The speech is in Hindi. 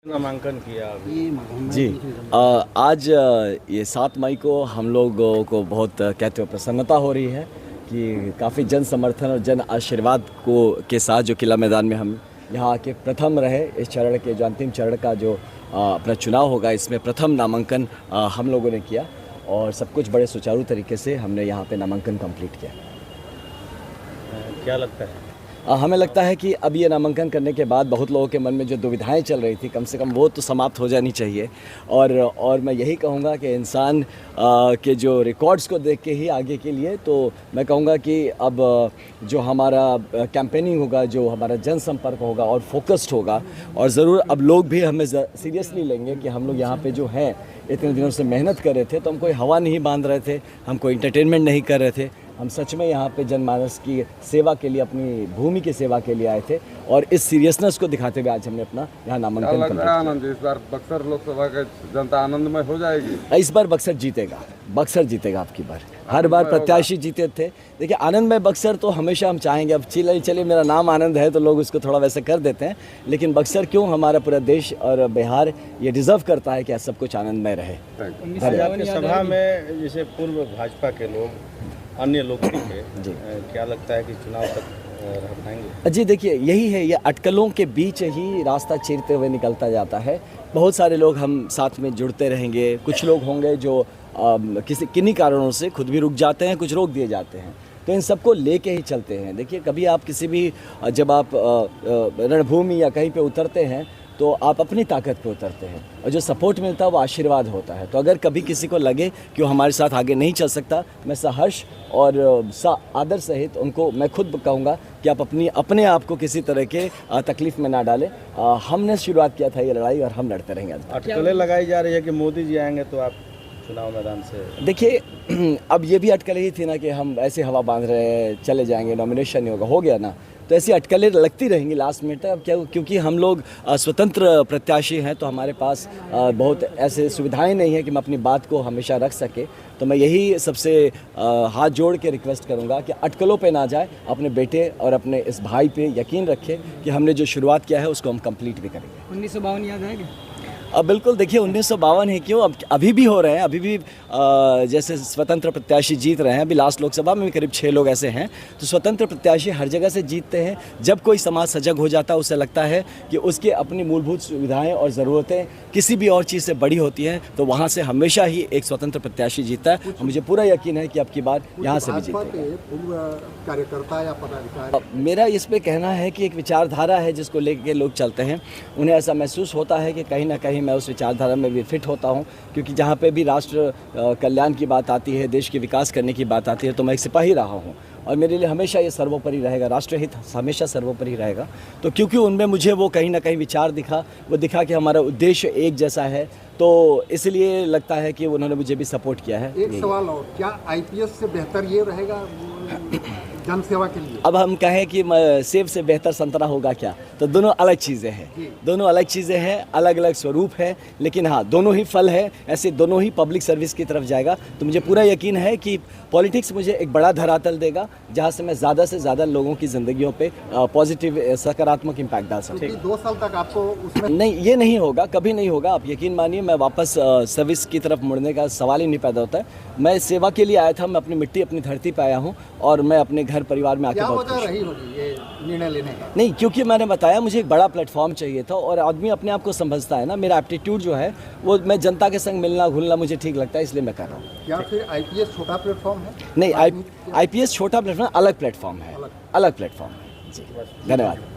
नामांकन किया अभी। जी आज ये 7 मई को हम लोगों को बहुत कहते हुए प्रसन्नता हो रही है कि काफ़ी जन समर्थन और जन आशीर्वाद को के साथ जो किला मैदान में हम यहाँ आके प्रथम रहे। इस चरण के जो अंतिम चरण का जो अपना चुनाव होगा, इसमें प्रथम नामांकन हम लोगों ने किया और सब कुछ बड़े सुचारू तरीके से हमने यहाँ पे नामांकन कंप्लीट किया। क्या लगता है? हमें लगता है कि अब ये नामांकन करने के बाद बहुत लोगों के मन में जो दुविधाएं चल रही थी, कम से कम वो तो समाप्त हो जानी चाहिए। और मैं यही कहूँगा कि इंसान के जो रिकॉर्ड्स को देख के ही आगे के लिए, तो मैं कहूँगा कि अब जो हमारा कैंपेनिंग होगा, जो हमारा जनसंपर्क होगा और फोकस्ड होगा, और ज़रूर अब लोग भी हमें सीरियसली लेंगे कि हम लोग यहाँ पे जो हैं इतने दिनों से मेहनत कर रहे थे, तो हम कोई हवा नहीं बांध रहे थे, हम कोई इंटरटेनमेंट नहीं कर रहे थे, हम सच में यहाँ पे जनमानस की सेवा के लिए, अपनी भूमि की सेवा के लिए आए थे। और इस सीरियसनेस को दिखाते हुए आज हमने अपना यहाँ नामांकन किया। आनंद, इस बार बक्सर लोकसभा का जनता आनंदमय हो जाएगी। इस बार बक्सर जीतेगा, बक्सर जीतेगा आपकी बार। हर बार प्रत्याशी जीते थे। देखिए, आनंदमय बक्सर तो हमेशा हम चाहेंगे। अब चलिए मेरा नाम आनंद है तो लोग उसको थोड़ा वैसे कर देते हैं, लेकिन बक्सर क्यों, हमारा पूरा देश और बिहार ये डिजर्व करता है कि सब कुछ आनंदमय रहे। आपकी सभा में जैसे पूर्व भाजपा के लोग, अन्य लोग थे, क्या लगता है कि चुनाव तक रह पाएंगे? जी देखिए, यही है, ये अटकलों के बीच ही रास्ता चीरते हुए निकलता जाता है। बहुत सारे लोग हम साथ में जुड़ते रहेंगे। कुछ लोग होंगे जो किन्हीं कारणों से खुद भी रुक जाते हैं, कुछ रोक दिए जाते हैं, तो इन सबको लेके ही चलते हैं। देखिए, कभी आप किसी भी जब आप रणभूमि या कहीं पे उतरते हैं तो आप अपनी ताकत पे उतरते हैं, और जो सपोर्ट मिलता है वो आशीर्वाद होता है। तो अगर कभी किसी को लगे कि वो हमारे साथ आगे नहीं चल सकता, मैं सहर्ष और आदर सहित उनको मैं खुद कहूँगा कि आप अपने आप को किसी तरह के तकलीफ़ में ना डालें। हमने शुरुआत किया था ये लड़ाई और हम लड़ते रहेंगे। अटकलें लगाई जा रही है कि मोदी जी आएंगे तो आप चुनाव मैदान से। देखिए, अब ये भी अटकलें ही थी ना कि हम ऐसे हवा बांध रहे हैं, चले जाएंगे, नॉमिनेशन नहीं होगा, हो गया ना, तो ऐसी अटकलें लगती रहेंगी लास्ट मिनट तक। अब क्योंकि हम लोग स्वतंत्र प्रत्याशी हैं, तो हमारे पास बहुत ऐसे सुविधाएं नहीं है कि हम अपनी बात को हमेशा रख सके। तो मैं यही सबसे हाथ जोड़ के रिक्वेस्ट करूंगा कि अटकलों पे ना जाए, अपने बेटे और अपने इस भाई पे यकीन रखें कि हमने जो शुरुआत किया है उसको हम कंप्लीट भी करेंगे। 1952 याद है? अब बिल्कुल, देखिए 1952 है क्यों, अब अभी भी हो रहे हैं, अभी भी जैसे स्वतंत्र प्रत्याशी जीत रहे हैं। अभी लास्ट लोकसभा में भी करीब 6 लोग ऐसे हैं। तो स्वतंत्र प्रत्याशी हर जगह से जीतते हैं। जब कोई समाज सजग हो जाता है, उसे लगता है कि उसके अपनी मूलभूत सुविधाएं और ज़रूरतें किसी भी और चीज़ से बड़ी होती हैं, तो वहाँ से हमेशा ही एक स्वतंत्र प्रत्याशी जीतता है। और मुझे पूरा यकीन है कि अब की बार यहाँ से भी जीतेगा। कार्यकर्ता या पदाधिकारी, मेरा इस पर कहना है कि एक विचारधारा है जिसको लेके लोग चलते हैं। उन्हें ऐसा महसूस होता है कि कहीं ना कहीं मैं उस विचारधारा में भी फिट होता हूं, क्योंकि जहां पे भी राष्ट्र कल्याण की बात आती है, देश के विकास करने की बात आती है, तो मैं एक सिपाही रहा हूं और मेरे लिए हमेशा ये सर्वोपरि रहेगा, राष्ट्रहित हमेशा सर्वोपरि रहेगा। तो क्योंकि उनमें मुझे वो कहीं ना कहीं विचार दिखा कि हमारा उद्देश्य एक जैसा है, तो इसलिए लगता है कि उन्होंने मुझे भी सपोर्ट किया है। एक सवाल और, क्या आईपीएस से बेहतर ये रहेगा जन सेवा के लिए? अब हम कहें कि सेब से बेहतर संतरा होगा क्या, तो दोनों अलग चीज़ें हैं, दोनों अलग चीज़ें हैं, अलग अलग स्वरूप है, लेकिन हाँ, दोनों ही फल है। ऐसे दोनों ही पब्लिक सर्विस की तरफ जाएगा। तो मुझे पूरा यकीन है कि पॉलिटिक्स मुझे एक बड़ा धरातल देगा, जहाँ से मैं ज़्यादा से ज़्यादा लोगों की ज़िंदगियों पे पॉजिटिव सकारात्मक इम्पैक्ट डाल सकता हूँ। 2 साल तक आपको उसमें नहीं, ये नहीं होगा, कभी नहीं होगा। आप यकीन मानिए, मैं वापस सर्विस की तरफ मुड़ने का सवाल ही नहीं पैदा होता है। मैं सेवा के लिए आया था, मैं अपनी मिट्टी, अपनी धरती पे आया हूँ, और मैं अपने घर परिवार में आके बहुत खुश हूँ। ये निर्णय लेने का नहीं, क्योंकि मैंने बताया मुझे एक बड़ा प्लेटफॉर्म चाहिए था, और आदमी अपने आप को समझता है ना। मेरा एप्टीट्यूड जो है वो, मैं जनता के संग मिलना घुलना मुझे ठीक लगता है, इसलिए मैं कर रहा हूँ। क्या फिर आईपीएस छोटा प्लेटफॉर्म है? नहीं, आईपीएस छोटा प्लेटफॉर्म, अलग प्लेटफॉर्म है, अलग प्लेटफॉर्म है। जी, धन्यवाद।